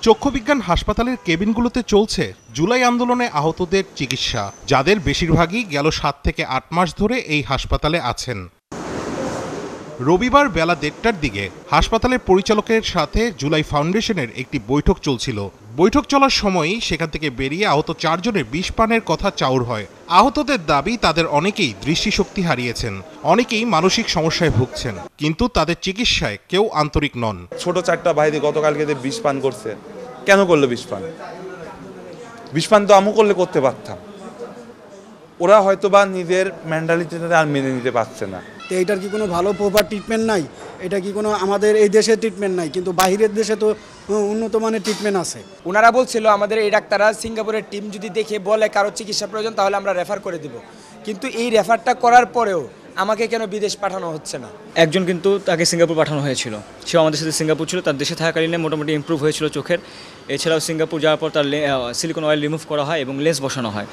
চক্ষুবিজ্ঞান হাসপাতালের কেবিনগুলোতে চলছে জুলাই আন্দোলনে আহতদের চিকিৎসা, যাদের বেশিরভাগই গেল 7 থেকে 8 মাস ধরে এই হাসপাতালে আছেন। রবিবার বেলা 1:30টার দিকে হাসপাতালের পরিচালকের সাথে জুলাই ফাউন্ডেশনের একটি বৈঠক চলছিল। বৈঠক চলার সময়ই সেখান থেকে বেরিয়ে আহত 4 জনের বিষ পানের কথা চাউর হয়। আহতদের দাবি, তাদের অনেকেই দৃষ্টিশক্তি হারিয়েছেন, অনেকেই মানসিক সমস্যায় ভুগছেন, কিন্তু তাদের চিকিৎসায় কেউ আন্তরিক নন। ছোট 4টা ভাইদি গতকালকে বিষ পান করছে। কেন করলো বিষ পান? বিষ পান তো আমু করলে করতে পারতাম। ওরা হয়তো বা নিজের মেন্টালিটিটা আর মেনে নিতে পারছে না। এইটার কি কোনো ভালো প্রপার ট্রিটমেন্ট নাই? এটা কি কোনো আমাদের এই দেশে ট্রিটমেন্ট নাই, কিন্তু বাইরের দেশে তো উন্নত মানের ট্রিটমেন্ট আছে। ওনারা বলছিল আমাদের এই ডাক্তাররা সিঙ্গাপুরের টিম যদি দেখে বলে কারো চিকিৎসা প্রয়োজন তাহলে আমরা রেফার করে দেব, কিন্তু এই রেফারটা করার পরেও আমাকে কেন বিদেশ পাঠানো হচ্ছে না? একজন কিন্তু তাকে সিঙ্গাপুর পাঠানো হয়েছিল, সে আমাদের সাথে সিঙ্গাপুর ছিল, তার দেশে থাকাকালীন মোটামুটি ইমপ্রুভ হয়েছিল চোখের। এছাড়াও সিঙ্গাপুর যাওয়ার পর তার সিলিকন অয়েল রিমুভ করা হয় এবং লেন্স বসানো হয়,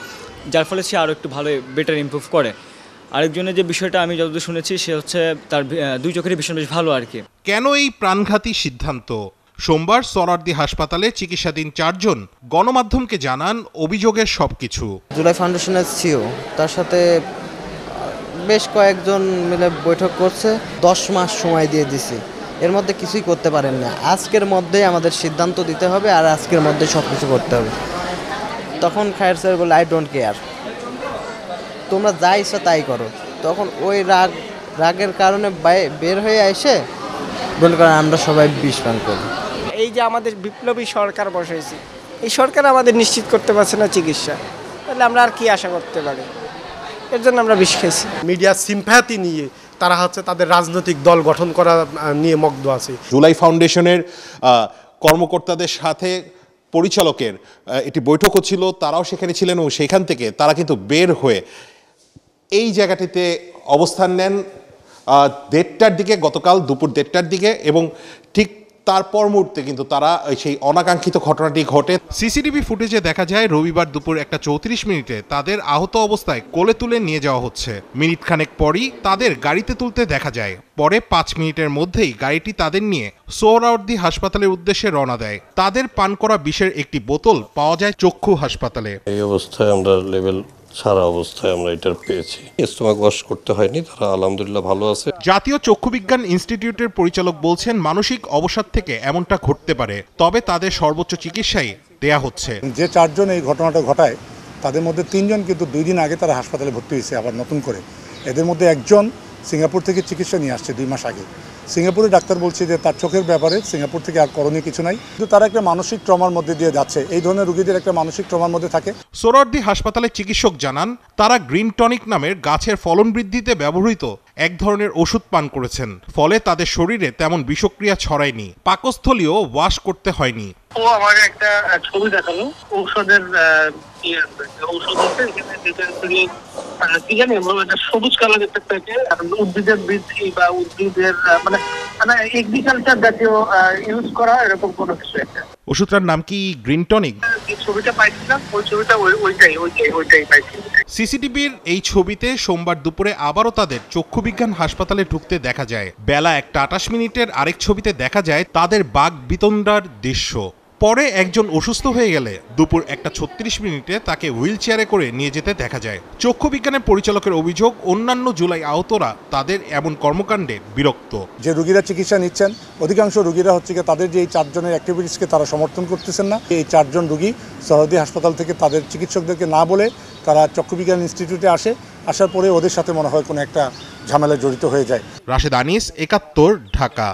যার ফলে সে আরও একটু ভালো বেটার ইমপ্রুভ করে। আরেকজনের যে বিষয়টা আমি যতদূর শুনেছি সে হচ্ছে তার 2 চোখেরই ভীষণ বেশ ভালো আর কি। কেন এই প্রাণঘাতী সিদ্ধান্ত? সোমবার সোহরাওয়ার্দী হাসপাতালে চিকিৎসাধীন 4 জন গণমাধ্যমকে জানান অভিযোগের সবকিছু। জুলাই ফাউন্ডেশনের সিও তার সাথে বেশ কয়েকজন মিলে বৈঠক করছে, 10 মাস সময় দিয়ে দিছি, এর মধ্যে কিছুই করতে পারেন না। আজকের মধ্যেই আমাদের সিদ্ধান্ত দিতে হবে আর আজকের মধ্যে সব কিছু করতে হবে। তখন খায়ের স্যার বলে, আই ডোন্ট কেয়ার, তোমরা যা ইচ্ছা তাই করো। তখন ওই রাগের কারণে বের হয়ে এসে বলে করেন আমরা সবাই বিষ পান করি। এই যে আমাদের বিপ্লবী সরকার বসাইছে, এই সরকার আমাদের নিশ্চিত করতে পারছে না চিকিৎসা, তাহলে আমরা আর কি আশা করতে পারি? এর জন্য আমরা বিষ খেয়েছি। মিডিয়ার সিম্প্যাথি নিয়ে তারা হচ্ছে তাদের রাজনৈতিক দল গঠন করা নিয়ে মগ্ন আছে। জুলাই ফাউন্ডেশনের কর্মকর্তাদের সাথে পরিচালকের একটি বৈঠক হচ্ছিল, তারাও সেখানে ছিলেন এবং সেখান থেকে তারা কিন্তু বের হয়ে এই জায়গাটিতে অবস্থান নেন 1:30টার দিকে, গতকাল দুপুর 1:30টার দিকে, এবং ঠিক তারপর মুহূর্তে কিন্তু তারা সেই অনাকাঙ্ক্ষিত ঘটনাটি ঘটে। সিসিটিভি ফুটেজে দেখা যায় রবিবার দুপুর 1:34 তাদের আহত অবস্থায় কোলে তুলে নিয়ে যাওয়া হচ্ছে। মিনিট খানেক পরই তাদের গাড়িতে তুলতে দেখা যায়। পরে 5 মিনিটের মধ্যেই গাড়িটি তাদের নিয়ে সোহরাওয়ার্দী হাসপাতালের উদ্দেশ্যে রওনা দেয়। তাদের পান করা বিষের একটি বোতল পাওয়া যায় চক্ষু হাসপাতালে। এই অবস্থায় আমরা লেভেল সারা অবস্থায় আমরা এটার পেয়েছি। স্টোমাক ওয়াশ করতে হয়নি, তারা আলহামদুলিল্লাহ ভালো আছে। জাতীয় চক্ষুবিজ্ঞান ইনস্টিটিউটের পরিচালক বলছেন, মানসিক অবসাদ থেকে এমনটা ঘটতে পারে, তবে তাদের সর্বোচ্চ চিকিৎসাই দেয়া হচ্ছে। যে 4 জন এই ঘটনাটা ঘটায় তাদের মধ্যে 3 জন কিন্তু 2 দিন আগে তারা হাসপাতালে ভর্তি হয়েছে আবার নতুন করে। এদের মধ্যে একজন সিঙ্গাপুর থেকে চিকিৎসা নিয়ে আসছে 2 মাস আগে। সিঙ্গাপুরের ডাক্তার বলছে যে তার চোখের ব্যাপারে সিঙ্গাপুর থেকে আর করণীয় কিছু নাই, কিন্তু তারা একটা মানসিক ট্রমার মধ্যে দিয়ে যাচ্ছে। এই ধরনের রোগীদের একটা মানসিক ট্রমার মধ্যে থাকে। সোহরাওয়ার্দী হাসপাতালের চিকিৎসক জানান, তারা গ্রিন টনিক নামের গাছের ফলন বৃদ্ধিতে ব্যবহৃত এক ধরনের ওষুধ পান করেছেন, ফলে তাদের শরীরে তেমন বিষক্রিয়া ছড়ায়নি, পাকস্থলীও ওয়াশ করতে হয়নি। ও আমাকে একটা ছবি দেখালো ঔষধের, ঔষধ আছে এখানে সবুজ কালার একটা থাকে, উদ্ভিদের বৃদ্ধি বা উদ্ভিদের মানে এগ্রিকালচার জাতীয় ইউজ করা এরকম কোনো কিছু একটা। ওষুধটার নাম কি গ্রিন টনিক? ছবিটা পাইছিলাম, ওই ছবিটা ওইটাই পাইছি। সিসিটিভির এই ছবিতে সোমবার দুপুরে আবারও তাদের চক্ষুবিজ্ঞান হাসপাতালে ঢুকতে দেখা যায়। বেলা 1:28 আরেক ছবিতে দেখা যায় তাদের বাঘ বিতণ্ডার দৃশ্য। পরে একজন অসুস্থ হয়ে গেলে দুপুর 1:36 তাকে হুইল চেয়ারে করে নিয়ে যেতে দেখা যায়। চক্ষুবিজ্ঞানের পরিচালকের অভিযোগ, অন্যান্য জুলাই আহতরা তাদের এমন কর্মকাণ্ডে বিরক্ত। যে রোগীরা চিকিৎসা নিচ্ছেন অধিকাংশ রোগীরা হচ্ছে তাদের যে এই 4 জনের অ্যাক্টিভিটিসকে তারা সমর্থন করতেছেন না। এই 4 জন রোগী সোহরাওয়ার্দী হাসপাতাল থেকে তাদের চিকিৎসকদেরকে না বলে তারা চক্ষুবিজ্ঞান ইনস্টিটিউটে আসার পরে ওদের সাথে মনে হয় কোনো একটা ঝামেলায় জড়িত হয়ে যায়। রাশেদ আনিস, 71, ঢাকা।